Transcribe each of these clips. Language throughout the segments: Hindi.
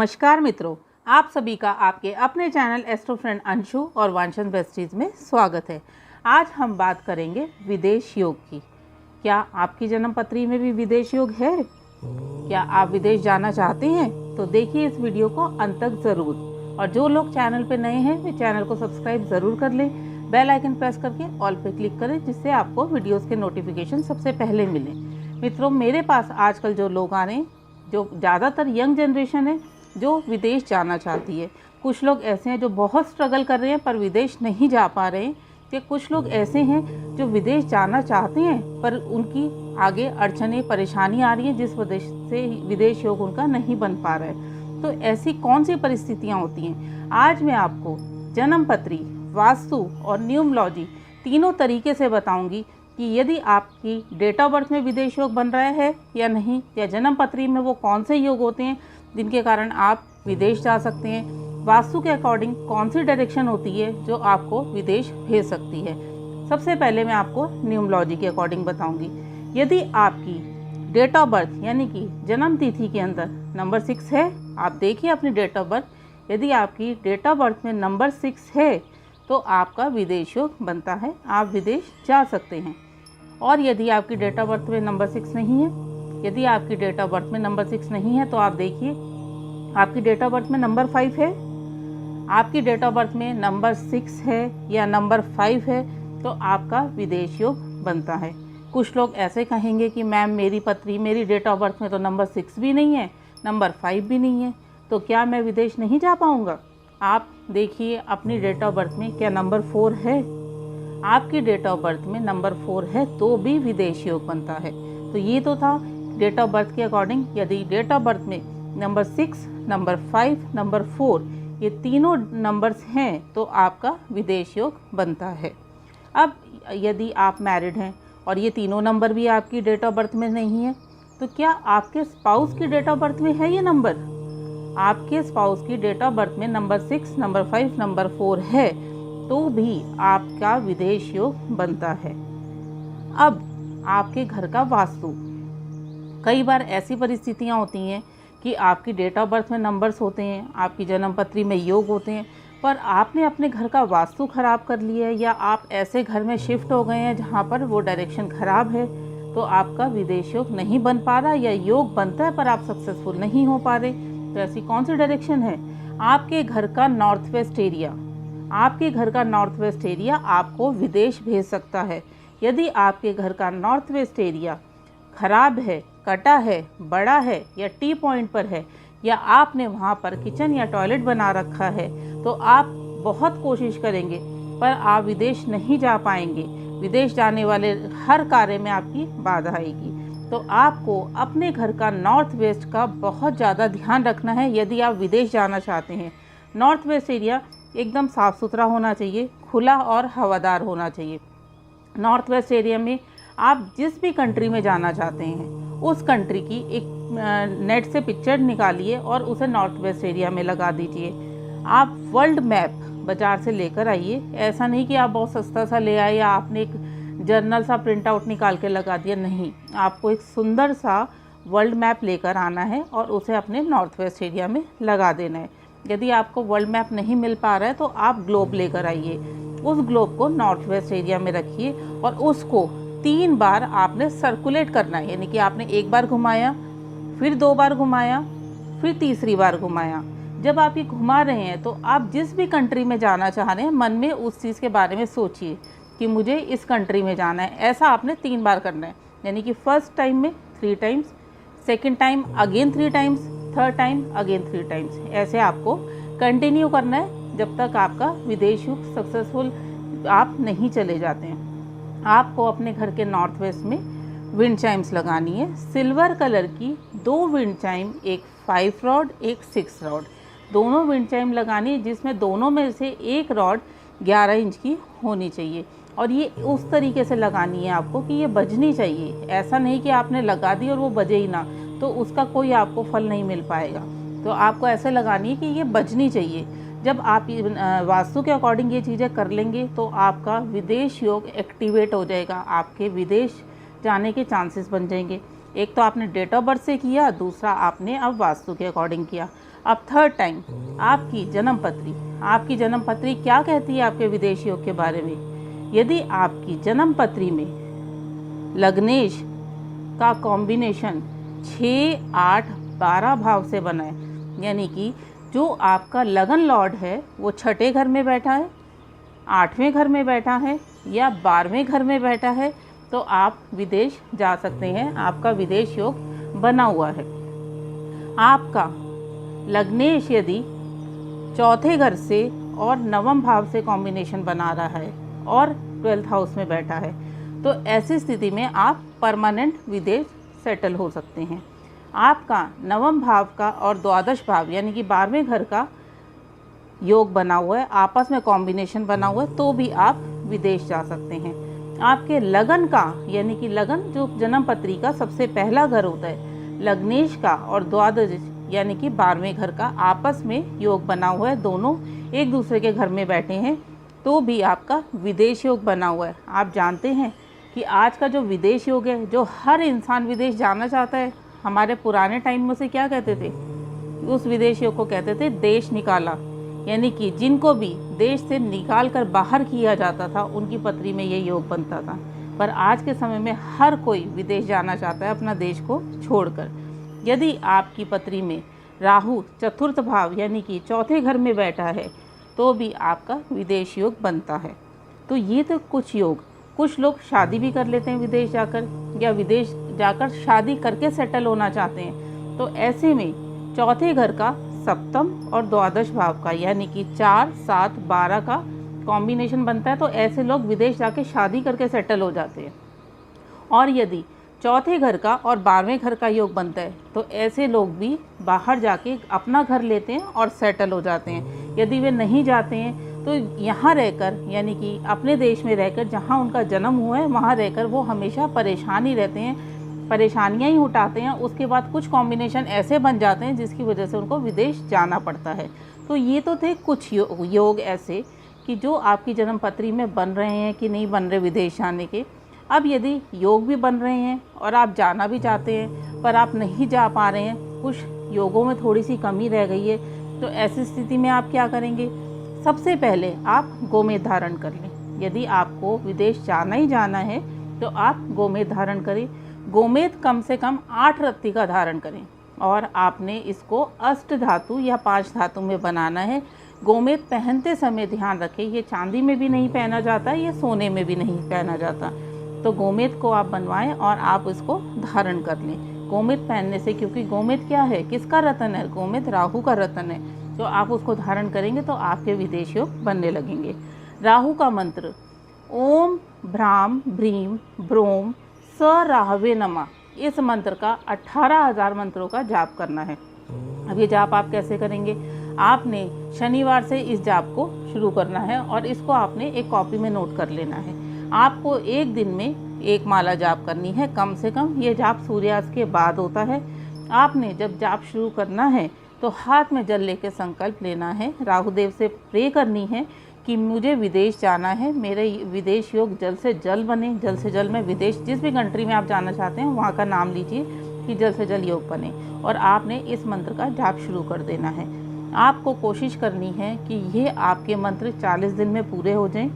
नमस्कार मित्रों, आप सभी का आपके अपने चैनल एस्ट्रो फ्रेंड अंशु और वांछन वेस्टीज में स्वागत है। आज हम बात करेंगे विदेश योग की। क्या आपकी जन्म पत्री में भी विदेश योग है? क्या आप विदेश जाना चाहते हैं? तो देखिए इस वीडियो को अंत तक ज़रूर। और जो लोग चैनल पे नए हैं वे चैनल को सब्सक्राइब ज़रूर कर लें, बेल आइकन प्रेस करके ऑल पे क्लिक करें, जिससे आपको वीडियोज़ के नोटिफिकेशन सबसे पहले मिलें। मित्रों, मेरे पास आजकल जो लोग आ रहे हैं, जो ज़्यादातर यंग जनरेशन है जो विदेश जाना चाहती है। कुछ लोग ऐसे हैं जो बहुत स्ट्रगल कर रहे हैं पर विदेश नहीं जा पा रहे हैं, कि कुछ लोग ऐसे हैं जो विदेश जाना चाहते हैं पर उनकी आगे अड़चनें परेशानी आ रही है, जिस वजह से विदेश योग उनका नहीं बन पा रहा है। तो ऐसी कौन सी परिस्थितियाँ होती हैं, आज मैं आपको जन्म पत्री, वास्तु और न्यूमरोलॉजी तीनों तरीके से बताऊंगी कि यदि आपकी डेट ऑफ बर्थ में विदेश योग बन रहा है या नहीं, या जन्म पत्री में वो कौन से योग होते हैं जिनके कारण आप विदेश जा सकते हैं, वास्तु के अकॉर्डिंग कौन सी डायरेक्शन होती है जो आपको विदेश भेज सकती है। सबसे पहले मैं आपको न्यूमरोलॉजी के अकॉर्डिंग बताऊंगी। यदि आपकी डेट ऑफ बर्थ यानी कि जन्म तिथि के अंदर नंबर 6 है, आप देखिए अपनी डेट ऑफ बर्थ, यदि आपकी डेट ऑफ बर्थ में नंबर 6 है तो आपका विदेश योग बनता है, आप विदेश जा सकते हैं। और यदि आपकी डेट ऑफ बर्थ में नंबर 6 नहीं है, यदि आपकी डेट ऑफ बर्थ में नंबर 6 नहीं है तो आप देखिए आपकी डेट ऑफ बर्थ में नंबर 5 है, आपकी डेट ऑफ बर्थ में नंबर 6 है या नंबर 5 है तो आपका विदेश योग बनता है। कुछ लोग ऐसे कहेंगे कि मैम मेरी डेट ऑफ बर्थ में तो नंबर 6 भी नहीं है, नंबर 5 भी नहीं है, तो क्या मैं विदेश नहीं जा पाऊँगा? आप देखिए अपनी डेट ऑफ बर्थ में क्या नंबर 4 है? आपकी डेट ऑफ बर्थ में नंबर 4 है तो भी विदेश योग बनता है। तो ये तो था डेट ऑफ बर्थ के अकॉर्डिंग। यदि डेट ऑफ बर्थ में नंबर 6, नंबर 5, नंबर 4 ये तीनों नंबर्स हैं तो आपका विदेश योग बनता है। अब यदि आप मैरिड हैं और ये तीनों नंबर भी आपकी डेट ऑफ बर्थ में नहीं है, तो क्या आपके स्पाउस की डेट ऑफ बर्थ में है ये नंबर? आपके स्पाउस की डेट ऑफ बर्थ में नंबर 6, नंबर 5, नंबर 4 है तो भी आपका विदेश योग बनता है। अब आपके घर का वास्तु, कई बार ऐसी परिस्थितियां होती हैं कि आपकी डेट ऑफ बर्थ में नंबर्स होते हैं, आपकी जन्म पत्री में योग होते हैं, पर आपने अपने घर का वास्तु खराब कर लिया है या आप ऐसे घर में शिफ्ट हो गए हैं जहां पर वो डायरेक्शन खराब है, तो आपका विदेश योग नहीं बन पा रहा, या योग बनता है पर आप सक्सेसफुल नहीं हो पा रहे। तो ऐसी कौन सी डायरेक्शन है? आपके घर का नॉर्थ वेस्ट एरिया, आपके घर का नॉर्थ वेस्ट एरिया आपको विदेश भेज सकता है। यदि आपके घर का नॉर्थ वेस्ट एरिया खराब है, कटा है, बड़ा है या टी पॉइंट पर है, या आपने वहाँ पर किचन या टॉयलेट बना रखा है, तो आप बहुत कोशिश करेंगे पर आप विदेश नहीं जा पाएंगे। विदेश जाने वाले हर कार्य में आपकी बाधा आएगी। तो आपको अपने घर का नॉर्थ वेस्ट का बहुत ज़्यादा ध्यान रखना है यदि आप विदेश जाना चाहते हैं। नॉर्थ वेस्ट एरिया एकदम साफ़ सुथरा होना चाहिए, खुला और हवादार होना चाहिए। नॉर्थ वेस्ट एरिया में आप जिस भी कंट्री में जाना चाहते हैं उस कंट्री की एक नेट से पिक्चर निकालिए और उसे नॉर्थ वेस्ट एरिया में लगा दीजिए। आप वर्ल्ड मैप बाज़ार से लेकर आइए, ऐसा नहीं कि आप बहुत सस्ता सा ले आए या आपने एक जर्नल सा प्रिंट आउट निकाल के लगा दिया, नहीं, आपको एक सुंदर सा वर्ल्ड मैप लेकर आना है और उसे अपने नॉर्थ वेस्ट एरिया में लगा देना है। यदि आपको वर्ल्ड मैप नहीं मिल पा रहा है तो आप ग्लोब लेकर आइए, उस ग्लोब को नॉर्थ वेस्ट एरिया में रखिए और उसको 3 बार आपने सर्कुलेट करना है, यानी कि आपने एक बार घुमाया, फिर 2 बार घुमाया, फिर तीसरी बार घुमाया। जब आप ये घुमा रहे हैं तो आप जिस भी कंट्री में जाना चाह रहे हैं मन में उस चीज़ के बारे में सोचिए कि मुझे इस कंट्री में जाना है। ऐसा आपने 3 बार करना है, यानी कि फर्स्ट टाइम में 3 times, second time again 3 times, third time again 3 times. ऐसे आपको कंटिन्यू करना है जब तक आपका विदेश योग सक्सेसफुल आप नहीं चले जाते हैं। आपको अपने घर के नॉर्थ वेस्ट में विंड चाइम्स लगानी है, सिल्वर कलर की 2 विंड चाइम, एक 5 रॉड, एक 6 रॉड, दोनों विंड चाइम लगानी है, जिसमें दोनों में से एक रॉड 11 इंच की होनी चाहिए। और ये उस तरीके से लगानी है आपको कि ये बजनी चाहिए। ऐसा नहीं कि आपने लगा दी और वो बजे ही ना, तो उसका कोई आपको फल नहीं मिल पाएगा। तो आपको ऐसे लगानी है कि ये बजनी चाहिए। जब आप वास्तु के अकॉर्डिंग ये चीज़ें कर लेंगे तो आपका विदेश योग एक्टिवेट हो जाएगा, आपके विदेश जाने के चांसेस बन जाएंगे। एक तो आपने डेट ऑफ बर्थ से किया, दूसरा आपने अब वास्तु के अकॉर्डिंग किया। अब थर्ड टाइम, आपकी जन्म पत्री, आपकी जन्म पत्री क्या कहती है आपके विदेश योग के बारे में। यदि आपकी जन्म पत्री में लग्नेश का कॉम्बिनेशन 6, 8, 12 भाव से बना है, यानी कि जो आपका लगन लॉर्ड है वो छठे घर में बैठा है, 8वें घर में बैठा है या 12वें घर में बैठा है, तो आप विदेश जा सकते हैं, आपका विदेश योग बना हुआ है। आपका लग्नेश यदि चौथे घर से और नवम भाव से कॉम्बिनेशन बना रहा है और 12th हाउस में बैठा है, तो ऐसी स्थिति में आप परमानेंट विदेश सेटल हो सकते हैं। आपका नवम भाव का और द्वादश भाव यानी कि 12वें घर का योग बना हुआ है, आपस में कॉम्बिनेशन बना हुआ है, तो भी आप विदेश जा सकते हैं। आपके लगन का यानी कि लगन जो जन्म पत्री का सबसे पहला घर होता है, लग्नेश का और द्वादश यानी कि 12वें घर का आपस में योग बना हुआ है, दोनों एक दूसरे के घर में बैठे हैं, तो भी आपका विदेश योग बना हुआ है। आप जानते हैं कि आज का जो विदेश योग है, जो हर इंसान विदेश जाना चाहता है, हमारे पुराने टाइम में से क्या कहते थे, उस विदेश योग को कहते थे देश निकाला, यानी कि जिनको भी देश से निकाल कर बाहर किया जाता था उनकी पत्री में ये योग बनता था। पर आज के समय में हर कोई विदेश जाना चाहता है अपना देश को छोड़कर। यदि आपकी पत्री में राहु चतुर्थ भाव यानी कि चौथे घर में बैठा है, तो भी आपका विदेश योग बनता है। तो ये तो कुछ योग, कुछ लोग शादी भी कर लेते हैं विदेश जाकर, या विदेश जाकर शादी करके सेटल होना चाहते हैं। तो ऐसे में चौथे घर का सप्तम और द्वादश भाव का यानी कि 4, 7, 12 का कॉम्बिनेशन बनता है, तो ऐसे लोग विदेश जाके शादी करके सेटल हो जाते हैं। और यदि चौथे घर का और 12वें घर का योग बनता है, तो ऐसे लोग भी बाहर जाके अपना घर लेते हैं और सेटल हो जाते हैं। यदि वे नहीं जाते हैं तो यहाँ रहकर यानी कि अपने देश में रहकर, जहाँ उनका जन्म हुआ है वहाँ रहकर वो हमेशा परेशान ही रहते हैं, परेशानियाँ ही उठाते हैं। उसके बाद कुछ कॉम्बिनेशन ऐसे बन जाते हैं जिसकी वजह से उनको विदेश जाना पड़ता है। तो ये तो थे कुछ योग ऐसे कि जो आपकी जन्म पत्री में बन रहे हैं कि नहीं बन रहे विदेश जाने के। अब यदि योग भी बन रहे हैं और आप जाना भी चाहते हैं पर आप नहीं जा पा रहे हैं, कुछ योगों में थोड़ी सी कमी रह गई है, तो ऐसी स्थिति में आप क्या करेंगे। सबसे पहले आप गोमेद धारण कर लें। यदि आपको विदेश जाना ही जाना है तो आप गोमेद धारण करें। गोमेद कम से कम 8 रत्ती का धारण करें और आपने इसको अष्ट धातु या 5 धातु में बनाना है। गोमेद पहनते समय ध्यान रखें, ये चांदी में भी नहीं पहना जाता, ये सोने में भी नहीं पहना जाता। तो गोमेद को आप बनवाएं और आप इसको धारण कर लें। गोमेद पहनने से, क्योंकि गोमेद क्या है, किसका रत्न है, गोमेद राहु का रत्न है, तो आप उसको धारण करेंगे तो आपके विदेश योग बनने लगेंगे। राहु का मंत्र ओम भ्राम भ्रीम ब्रोम स राहवे नमः, इस मंत्र का 18,000 मंत्रों का जाप करना है। अब ये जाप आप कैसे करेंगे, आपने शनिवार से इस जाप को शुरू करना है और इसको आपने एक कॉपी में नोट कर लेना है। आपको एक दिन में 1 माला जाप करनी है कम से कम। ये जाप सूर्यास्त के बाद होता है। आपने जब जाप शुरू करना है तो हाथ में जल लेके संकल्प लेना है, राहुदेव से प्रे करनी है कि मुझे विदेश जाना है, मेरे विदेश योग जल्द से जल्द बने, जल्द से जल्द मैं विदेश, जिस भी कंट्री में आप जाना चाहते हैं वहाँ का नाम लीजिए कि जल्द से जल्द योग बने, और आपने इस मंत्र का जाप शुरू कर देना है। आपको कोशिश करनी है कि ये आपके मंत्र 40 दिन में पूरे हो जाएं।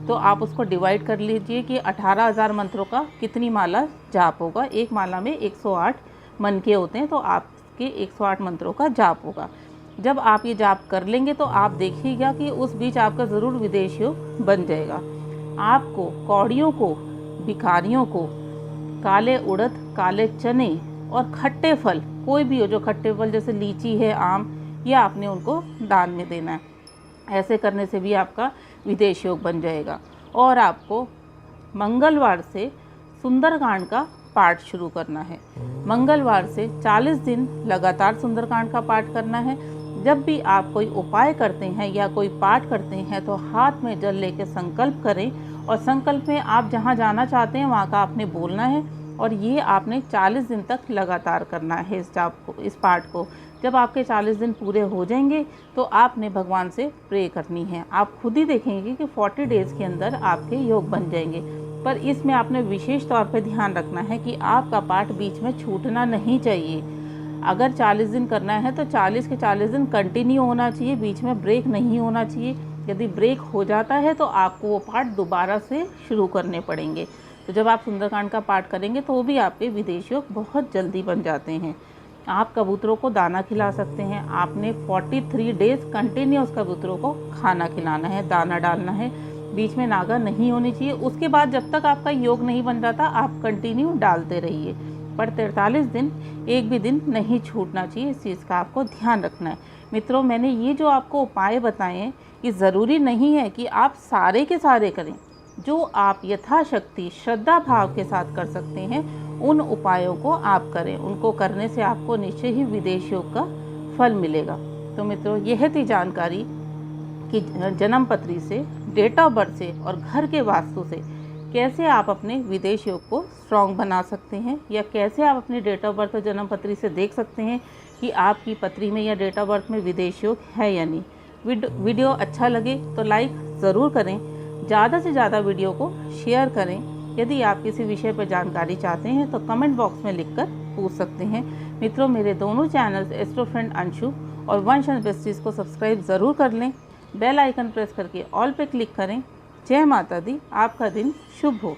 तो आप उसको डिवाइड कर लीजिए कि 18,000 मंत्रों का कितनी माला जाप होगा। एक माला में 108 मन के होते हैं, तो आपके 108 मंत्रों का जाप होगा। जब आप ये जाप कर लेंगे तो आप देखिएगा कि उस बीच आपका ज़रूर विदेश योग बन जाएगा। आपको कौड़ियों को, भिखारियों को काले उड़द, काले चने और खट्टे फल, कोई भी हो जो खट्टे फल जैसे लीची है, आम, या आपने उनको दान में देना है। ऐसे करने से भी आपका विदेश योग बन जाएगा। और आपको मंगलवार से सुंदरकांड का पाठ शुरू करना है। मंगलवार से 40 दिन लगातार सुंदरकांड का पाठ करना है। जब भी आप कोई उपाय करते हैं या कोई पाठ करते हैं तो हाथ में जल लेके संकल्प करें, और संकल्प में आप जहाँ जाना चाहते हैं वहाँ का आपने बोलना है, और ये आपने 40 दिन तक लगातार करना है इस जाप को, इस पाठ को। जब आपके 40 दिन पूरे हो जाएंगे तो आपने भगवान से प्रे करनी है। आप खुद ही देखेंगे कि 40 डेज़ के अंदर आपके योग बन जाएंगे। पर इसमें आपने विशेष तौर पे ध्यान रखना है कि आपका पाठ बीच में छूटना नहीं चाहिए। अगर 40 दिन करना है तो 40 के 40 दिन कंटिन्यू होना चाहिए, बीच में ब्रेक नहीं होना चाहिए। यदि ब्रेक हो जाता है तो आपको वो पाठ दोबारा से शुरू करने पड़ेंगे। तो जब आप सुंदरकांड का पाठ करेंगे तो भी आपके विदेश योग बहुत जल्दी बन जाते हैं। आप कबूतरों को दाना खिला सकते हैं। आपने 43 डेज़ कंटिन्यूस कबूतरों को खाना खिलाना है, दाना डालना है, बीच में नागा नहीं होनी चाहिए। उसके बाद जब तक आपका योग नहीं बन जाता आप कंटिन्यू डालते रहिए, पर 43 दिन एक भी दिन नहीं छूटना चाहिए। इस चीज़ का आपको ध्यान रखना है। मित्रों, मैंने ये जो आपको उपाय बताए हैं, ये ज़रूरी नहीं है कि आप सारे के सारे करें। जो आप यथाशक्ति श्रद्धा भाव के साथ कर सकते हैं उन उपायों को आप करें। उनको करने से आपको निश्चय ही विदेश योग का फल मिलेगा। तो मित्रों, यह थी जानकारी कि जन्म पत्री से, डेट ऑफ बर्थ से और घर के वास्तु से कैसे आप अपने विदेश योग को स्ट्रॉन्ग बना सकते हैं, या कैसे आप अपनी डेट ऑफ बर्थ और जन्म पत्री से देख सकते हैं कि आपकी पत्री में या डेट ऑफ बर्थ में विदेश योग है या नहीं। वीडियो अच्छा लगे तो लाइक ज़रूर करें, ज़्यादा से ज़्यादा वीडियो को शेयर करें। यदि आप किसी विषय पर जानकारी चाहते हैं तो कमेंट बॉक्स में लिखकर पूछ सकते हैं। मित्रों, मेरे दोनों चैनल्स एस्ट्रो फ्रेंड अंशु और वंशज बेस्टीज को सब्सक्राइब ज़रूर कर लें। बेल आइकन प्रेस करके ऑल पे क्लिक करें। जय माता दी। आपका दिन शुभ हो।